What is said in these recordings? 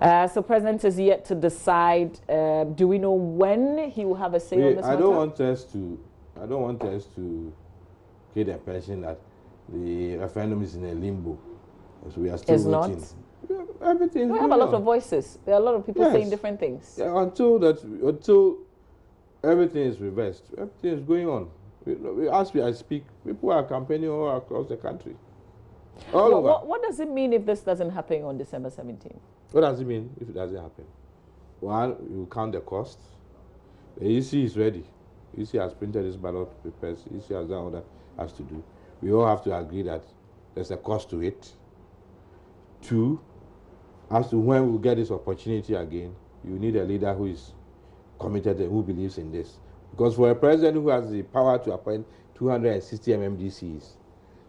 So President is yet to decide. Do we know when he will have a say on this matter? I don't want us to get the impression that the referendum is in a limbo. So we are still waiting. Not. Everything. We have a lot of voices. There are a lot of people saying different things. Yeah, until everything is reversed, everything is going on. As I speak, people are campaigning all across the country. All over. What does it mean if this doesn't happen on December 17th? What does it mean if it doesn't happen? One, you count the cost. The EC is ready. The EC has printed its ballot papers. The EC has done what it has to do. We all have to agree that there's a cost to it. Two, as to when we'll get this opportunity again, you need a leader who is committed and who believes in this. Because for a president who has the power to appoint 260 MMDCs,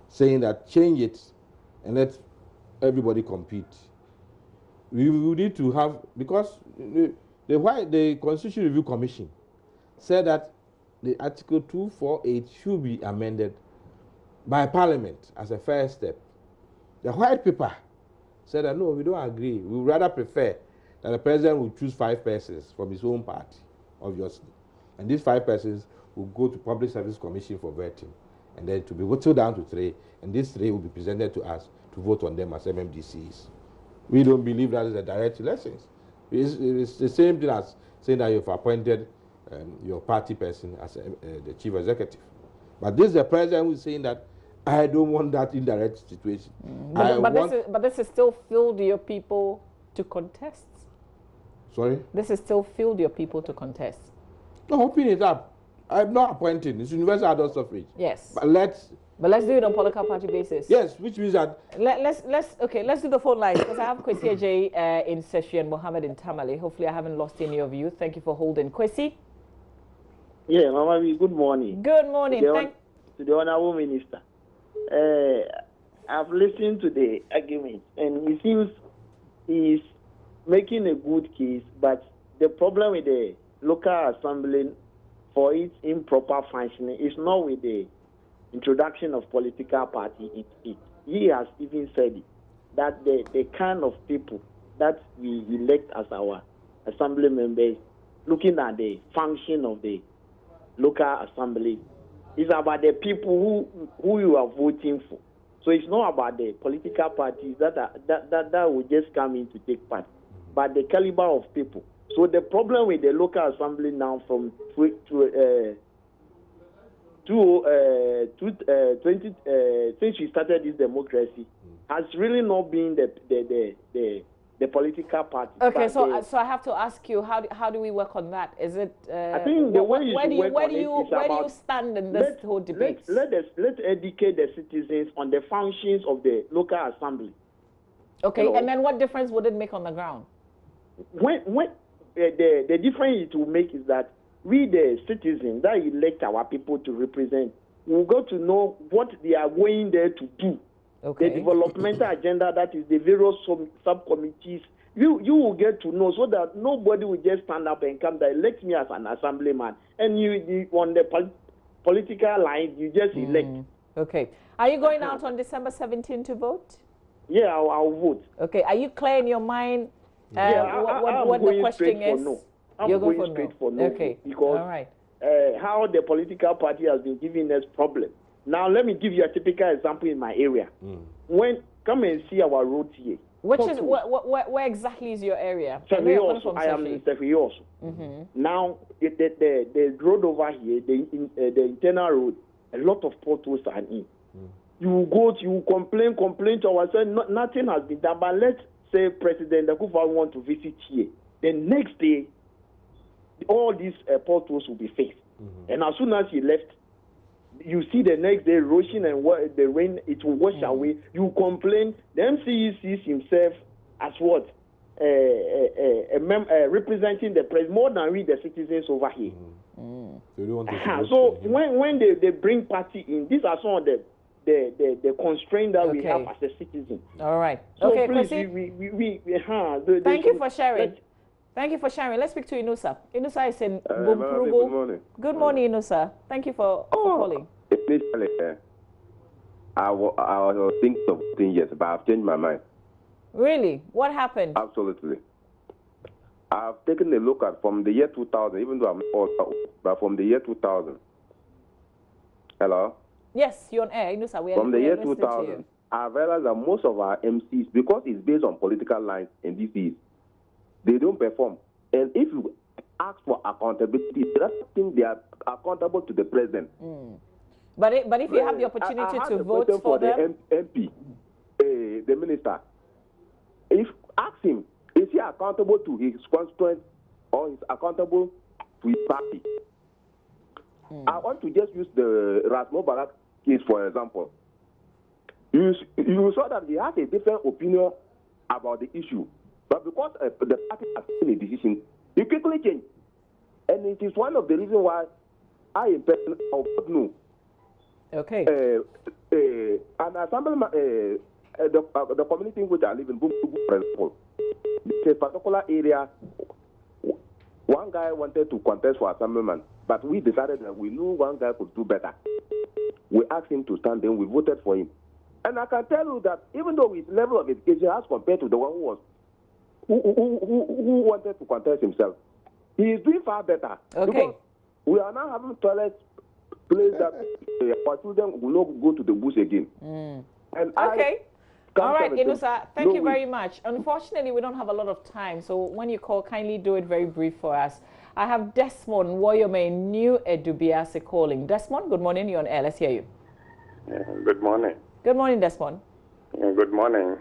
saying that change it and let everybody compete, we will need to have, because the Constitution Review Commission said that the Article 248 should be amended by Parliament as a first step. The white paper said that no, we don't agree. We would rather prefer that the president will choose 5 persons from his own party, obviously. And these 5 persons will go to Public Service Commission for vetting, and then to be whittled down to 3, and these 3 will be presented to us to vote on them as MMDCs. We don't believe that is a direct elections. It's the same thing as saying that you've appointed your party person as the chief executive. But this is the president who is saying that I don't want that indirect situation. But this is still filled your people to contest. Sorry? This is still filled your people to contest. No, open it up. I'm not appointing. It's universal adult suffrage. Yes. But let's do it on political party basis. Yes, which means that let's do the phone lines, because I have Kwesi Ajay in Seshi and Mohammed in Tamale. Hopefully I haven't lost any of you. Thank you for holding. Kwesi? Yeah, Mama, good morning. Good morning. To the Honorable Minister. I've listened to the argument, and it seems he's making a good case, but the problem with the local assembly for its improper functioning is not with the introduction of political party. He has even said it, that the kind of people that we elect as our assembly members, looking at the function of the local assembly, is about the people who you are voting for. So it's not about the political parties that will just come in to take part, but the caliber of people. So the problem with the local assembly now from 20 since we started this democracy has really not been the political party. Okay, so I have to ask you, how do we work on that? Is it? I think the way where do you stand in this whole debate? Let's educate the citizens on the functions of the local assembly. Okay, and then what difference would it make on the ground? When the difference it will make is that we, the citizens that elect our people to represent, will go to know what they are going there to do. Okay. The developmental agenda, that is the various subcommittees, you will get to know, so that nobody will just stand up and come there, elect me as an assemblyman, and you on the political line, you just elect. Okay. Are you going out on December 17 to vote? Yeah, I'll vote. Okay. Are you clear in your mind what the question is? No. I'm going straight for no. Okay. Because all right. How the political party has been giving us problems. Now, let me give you a typical example in my area. Come and see our roads here. Where exactly is your area? I am in Sefi also. Now, the road over here, the internal road, a lot of potholes are in. You complain to ourselves, nothing has been done. But let's say President Akufa want to visit here. The next day, all these potholes will be fixed. And as soon as he left, you see the next day erosion and the rain, it will wash away. You complain. The MCE sees himself as what? Representing the president more than we, the citizens over here. So when they bring party in, these are some of the constraints that we have as a citizen. All right. So okay, please, thank you for sharing. Thank you for sharing. Let's speak to Inusa. Inusa is in Bumpurugu. Good morning. Good morning, Inusa. Thank you for calling. Initially, I was thinking of 10 years, but I've changed my mind. Really? What happened? Absolutely. I've taken a look at from the year 2000, even though I'm not old, but from the year 2000. Hello? Yes, you're on air. From the year 2000, I've realized that most of our MCs, because it's based on political lines and DCs, they don't perform. And if you ask for accountability, they don't think they are accountable to the president. But if you have the opportunity to vote for them, the MP, the minister, if ask him, is he accountable to his constituents or is accountable to his party? I want to just use the Rasmo Barak case for example. You saw that he has a different opinion about the issue, but because the party has taken a decision, he quickly changed, and it is one of the reasons why I in person don't know. Okay. An assemblyman, the community in which I live in, for example, it's a particular area. One guy wanted to contest for assemblyman, but we decided that we knew one guy could do better. We asked him to stand in, we voted for him. And I can tell you that even though his level of education as compared to the one who wanted to contest himself, he is doing far better. Okay. Because we are now having toilets place that our children will not go to the bush again. And okay. All right, Inusa, thank you very much. Unfortunately, we don't have a lot of time, so when you call, kindly do it very brief for us. I have Desmond Woyome, New Edubiase calling. Desmond, good morning. You're on air. Let's hear you. Good morning. Good morning, Desmond. Good morning.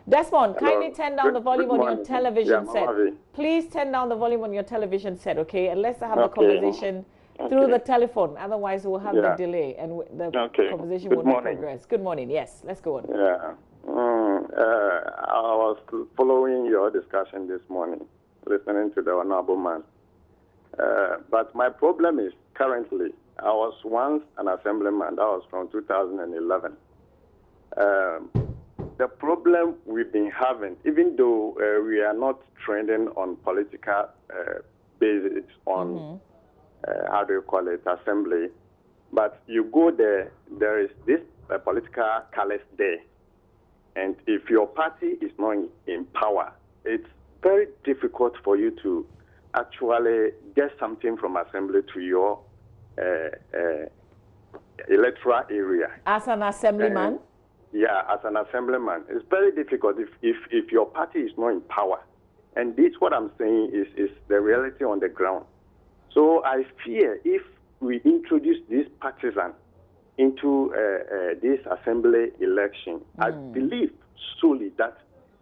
Desmond, kindly turn down the volume on your television set. Mojave. Please turn down the volume on your television set, okay? And let's have the conversation through the telephone. Otherwise, we'll have the delay and the conversation won't progress. Good morning. Yes, let's go on. Yeah. I was following your discussion this morning, listening to the honorable man. But my problem is currently, I was once an assemblyman. That was from 2011. The problem we've been having, even though we are not trending on political basis on, how do you call it, assembly, but you go there, there is this political callous there. And if your party is not in power, it's very difficult for you to actually get something from assembly to your electoral area. As an assemblyman? Yeah, as an assemblyman. It's very difficult if your party is not in power. And this, what I'm saying, is the reality on the ground. So I fear if we introduce this partisan into this assembly election, I believe solely that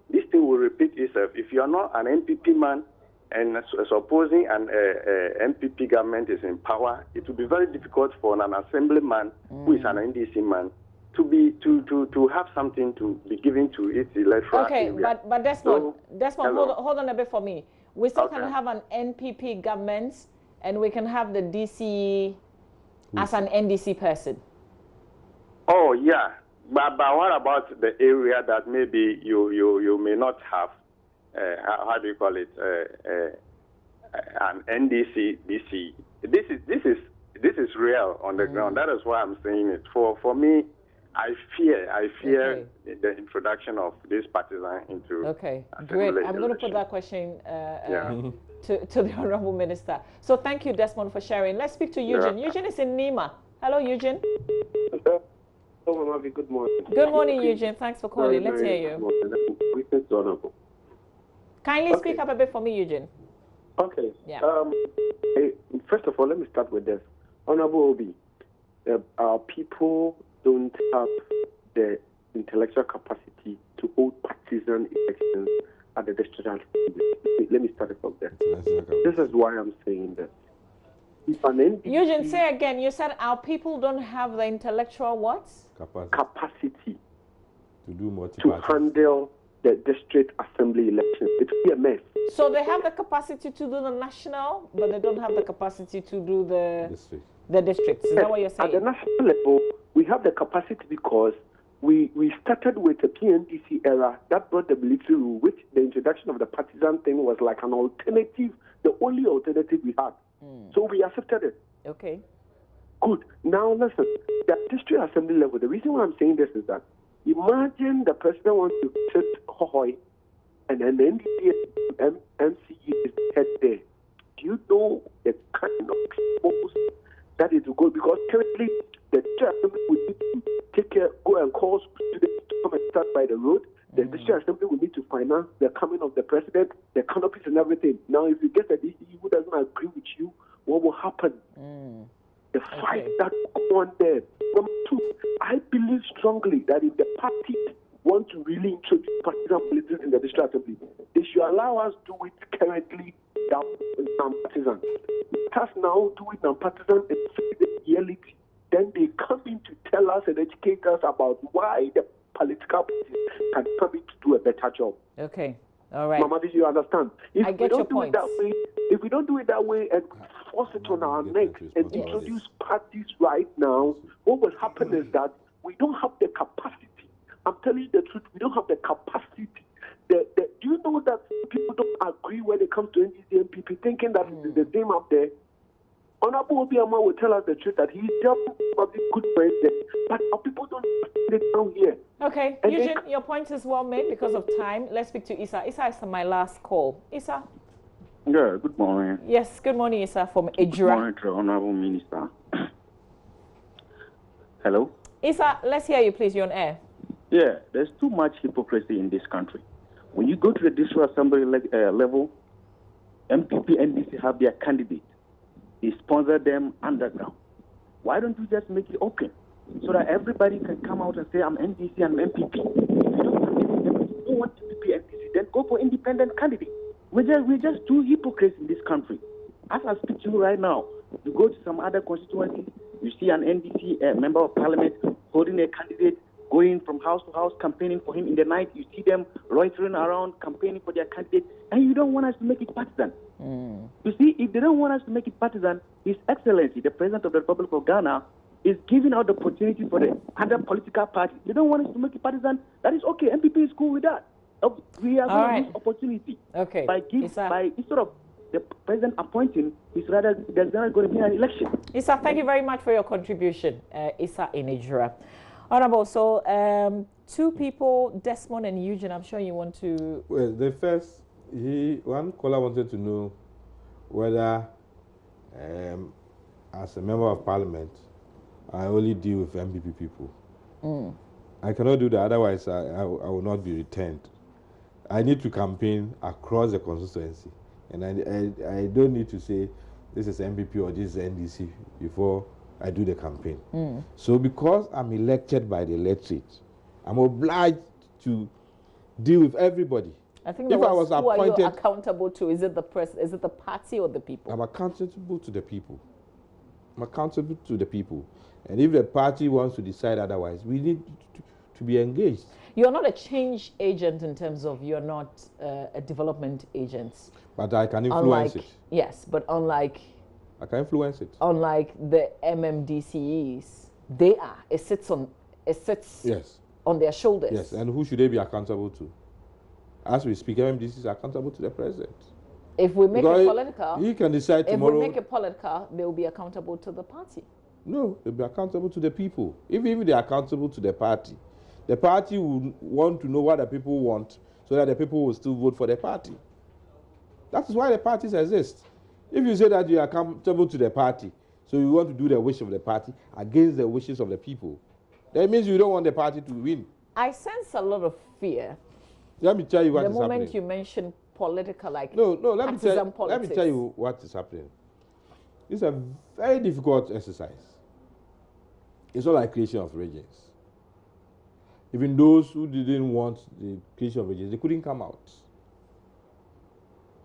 this thing will repeat itself. If you are not an NPP man and supposing an NPP government is in power, it will be very difficult for an assemblyman who is an NDC man to have something to be given to its electoral area. But Desmond, hold on a bit for me. We still can have an NPP government, and we can have the DC as an NDC person. Oh yeah, but what about the area that maybe you may not have? How do you call it? An NDC DC. This is real on the ground. That is why I'm saying it. For me, I fear the introduction of this partisan into. Okay, great. I'm going to put that question to the Honorable Minister. So thank you, Desmond, for sharing. Let's speak to Eugene. Eugene is in Nima. Hello, Eugene. Good morning. Good morning, Eugene. Thanks for calling. Let's hear you. Kindly speak up a bit for me, Eugene. Okay. Yeah. First of all, let me start with this. Honorable Obi, our people don't have the intellectual capacity to hold partisan elections at the district assembly. Let me start it from there. This is why I'm saying that. Eugene, say again. You said our people don't have the intellectual what? Capacity to do multiple to handle the district assembly elections. It's a mess. So they have the capacity to do the national, but they don't have the capacity to do the districts. Is that what you're saying? At the national level, we have the capacity because we started with the PNDC era that brought the military rule, which the introduction of the partisan thing was like an alternative, the only alternative we had. So we accepted it. Okay. Good. Now listen, the district assembly level, the reason why I'm saying this is that imagine the president wants to sit Hohoi and then the NDC MCE is head there. Do you know the kind of exposed that is to go? Because currently the District Assembly will need to take care, go and call students to come and start by the road. The District Assembly will need to finance the coming of the president, the canopies and everything. Now, if you get a DCE who doesn't agree with you, what will happen? The fight that will go on there. Number two, I believe strongly that if the party want to really introduce partisan politics in the District Assembly, they should allow us to do it currently non-partisan. Let us now do it non-partisan and see the reality. Then they come in to tell us and educate us about why the political parties can come in to do a better job. Okay. All right. Mama, did you understand? If I get we your don't do it that way, if we don't do it that way and force it on our necks and introduce parties right now, what will happen is that we don't have the capacity. I'm telling you the truth, we don't have the capacity. Do you know that people don't agree when it comes to NDC and PP, thinking that it's the same up there? Honorable Amoah will tell us the truth that he's just probably good president, but our people don't see it down here. Okay, and Eugene, your point is well made because of time. Let's speak to Isa. Isa is my last call. Isa? Yeah, good morning. Yes, good morning, Isa, from Ejura. Good morning to the Honorable Minister. Hello? Isa, let's hear you, please. You're on air. Yeah, there's too much hypocrisy in this country. When you go to the District Assembly level, MPP, NDC have their candidate. They sponsor them underground. Why don't you just make it open so that everybody can come out and say, I'm NDC and MPP? If you don't want to be NDC, then go for independent candidate. We're just too hypocrites in this country. As I speak to you right now, you go to some other constituencies, you see an NDC member of parliament holding a candidate, going from house to house, campaigning for him in the night. You see them loitering around, campaigning for their candidate, and you don't want us to make it partisan. You see, if they don't want us to make it partisan, His Excellency, the President of the Republic of Ghana, is giving out the opportunity for the other political parties. They don't want us to make it partisan. That is okay. MPP is cool with that. We are going to lose opportunity. Okay. Instead of the president appointing, there's not going to be an election. Isa, thank you very much for your contribution. Isa in Ejura. Honorable, so two people, Desmond and Eugene, I'm sure you want to... Well, the first, one caller wanted to know whether, as a member of parliament, I only deal with MPP people. I cannot do that, otherwise I will not be returned. I need to campaign across the constituency, and I don't need to say this is MPP or this is NDC before I do the campaign. So because I'm elected by the electorate, I'm obliged to deal with everybody. I think if I was appointed, who are you accountable to? Is it the press? Is it the party or the people? I'm accountable to the people. I'm accountable to the people. And if the party wants to decide otherwise, we need to be engaged. You're not a change agent in terms of you're not a development agent. But I can influence it. Yes, but unlike... I can influence it. Unlike the MMDCEs, they are. It sits yes. on their shoulders. Yes, and who should they be accountable to? As we speak, MMDC is accountable to the president. If we make it political, he can decide tomorrow. If we make it political, they will be accountable to the party. No, they'll be accountable to the people. If they're accountable to the party will want to know what the people want so that the people will still vote for the party. That is why the parties exist. If you say that you are accountable to the party, so you want to do the wish of the party against the wishes of the people, that means you don't want the party to win. I sense a lot of fear. Let me tell you what is happening. The moment you mention political, let me tell you what is happening. It's a very difficult exercise. It's not like creation of regions. Even those who didn't want the creation of regions, they couldn't come out.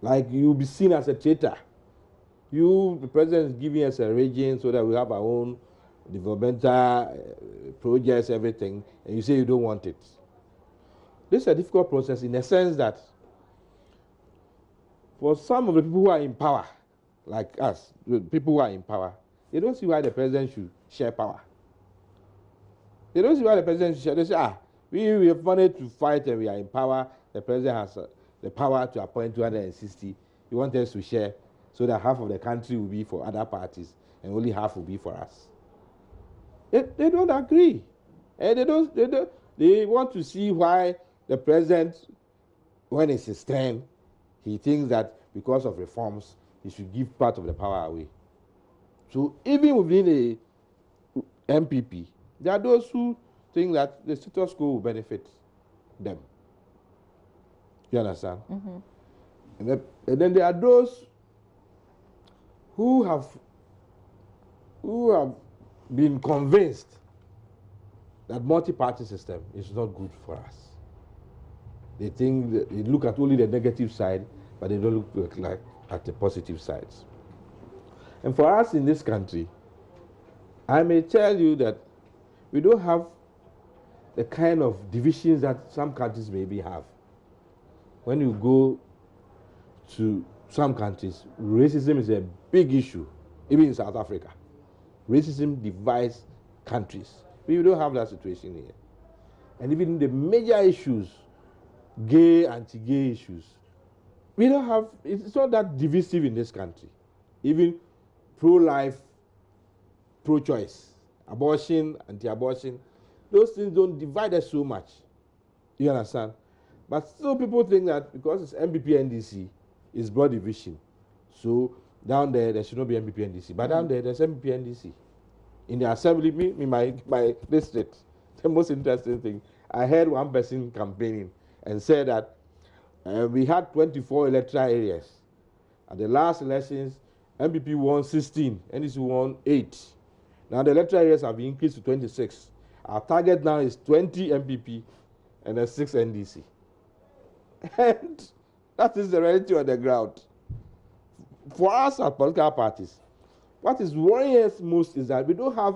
Like, you'll be seen as a traitor. The president is giving us a region so that we have our own developmental projects, everything, and you say you don't want it. This is a difficult process in the sense that for some of the people who are in power, like us, the people who are in power, they don't see why the president should share power. They don't see why the president should share. They say, we have money to fight and we are in power. The president has the power to appoint 260. He wants us to share so that half of the country will be for other parties and only half will be for us. They don't agree. And they want to see why the president when it's his turn, he thinks that because of reforms, he should give part of the power away. So even within the MPP, there are those who think that the status quo will benefit them. You understand? And then there are those who have been convinced that multi-party system is not good for us. They think that they look at only the negative side, but they don't look like at the positive sides. And for us in this country, I may tell you that we don't have the kind of divisions that some countries maybe have. When you go to some countries, racism is a big issue, even in South Africa. Racism divides countries. We don't have that situation here. And even the major issues, gay, anti-gay issues, we don't have, it's not that divisive in this country. Even pro-life, pro-choice, abortion, anti-abortion, those things don't divide us so much. You understand? But still people think that because it's MPP NDC, it's broad division. So down there should not be MPP NDC. But down there's MPP NDC. In the assembly, my district, the most interesting thing, I heard one person campaigning and said that we had 24 electoral areas. At the last elections, MPP won 16, NDC won 8. Now the electoral areas have been increased to 26. Our target now is 20 MPP and then 6 NDC. And that is the reality on the ground. For us as political parties, what is worrying us most is that we don't have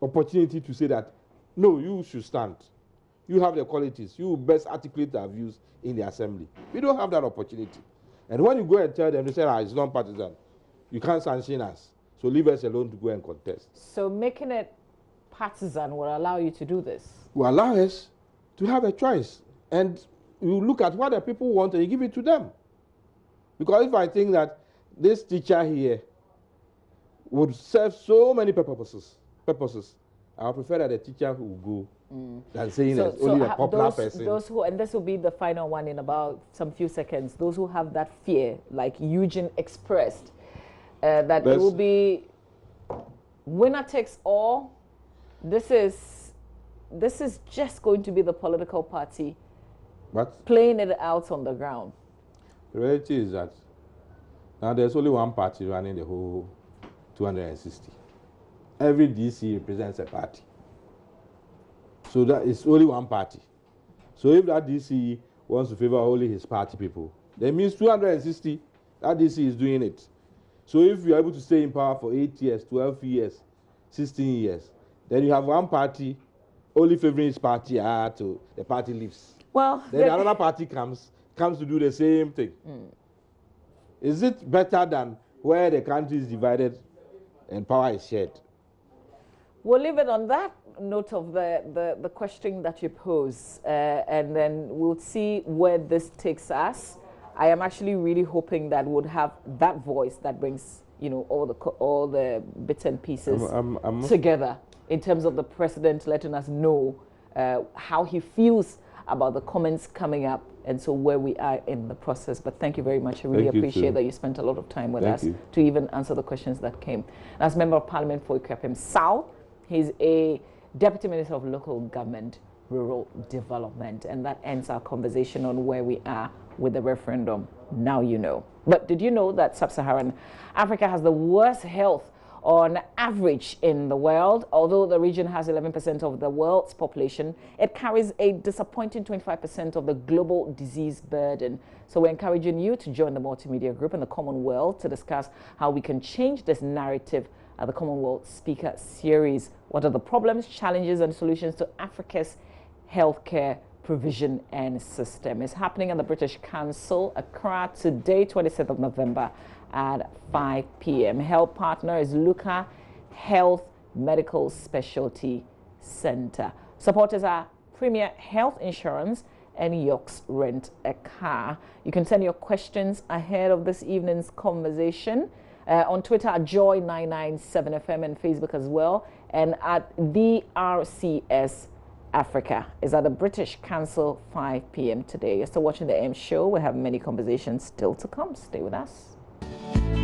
opportunity to say that, no, you should stand. You have the qualities. You best articulate our views in the assembly. We don't have that opportunity. And when you go and tell them, they say, it's non-partisan. You can't sanction us. So leave us alone to go and contest. So making it partisan will allow you to do this? Will allow us to have a choice. And you look at what the people want and you give it to them. Because if I think that this teacher here would serve so many purposes, I prefer that the teacher who will go than saying that only a popular person. Those who, and this will be the final one in about some few seconds, those who have that fear, like Eugene expressed, that it will be winner takes all. This is just going to be the political party playing it out on the ground. The reality is that now there's only one party running the whole 260. Every DC represents a party. So that is only one party. So if that DC wants to favor only his party people, that means 260, that DC is doing it. So if you are able to stay in power for 8 years, 12 years, 16 years, then you have one party only favoring his party to the party leaves. Well, then another party comes to do the same thing. Is it better than where the country is divided and power is shared? We'll leave it on that note of the question that you pose, and then we'll see where this takes us. I am actually really hoping that we'll have that voice that brings, all the bits and pieces together in terms of the president letting us know how he feels about the comments coming up, and so where we are in the process. But thank you very much. I really appreciate that you spent a lot of time with us to even answer the questions that came. As Member of Parliament for Ikuapem South, he's a Deputy Minister of Local Government, Rural Development, and that ends our conversation on where we are with the referendum. Now you know. But did you know that Sub-Saharan Africa has the worst health on average in the world? Although the region has 11% of the world's population, it carries a disappointing 25% of the global disease burden. So we're encouraging you to join the multimedia group in the Commonwealth to discuss how we can change this narrative at the Commonwealth Speaker Series. What are the problems, challenges, and solutions to Africa's healthcare provision and system? It's happening at the British Council, Accra, today, 27th of November at 5 p.m. Health partner is Luca Health Medical Specialty Center. Supporters are Premier Health Insurance and York's Rent a Car. You can send your questions ahead of this evening's conversation on Twitter at Joy997FM and Facebook as well, and at the RCS Africa is at the British Council, 5 p.m. today. You're still watching the M Show. We have many conversations still to come. Stay with us.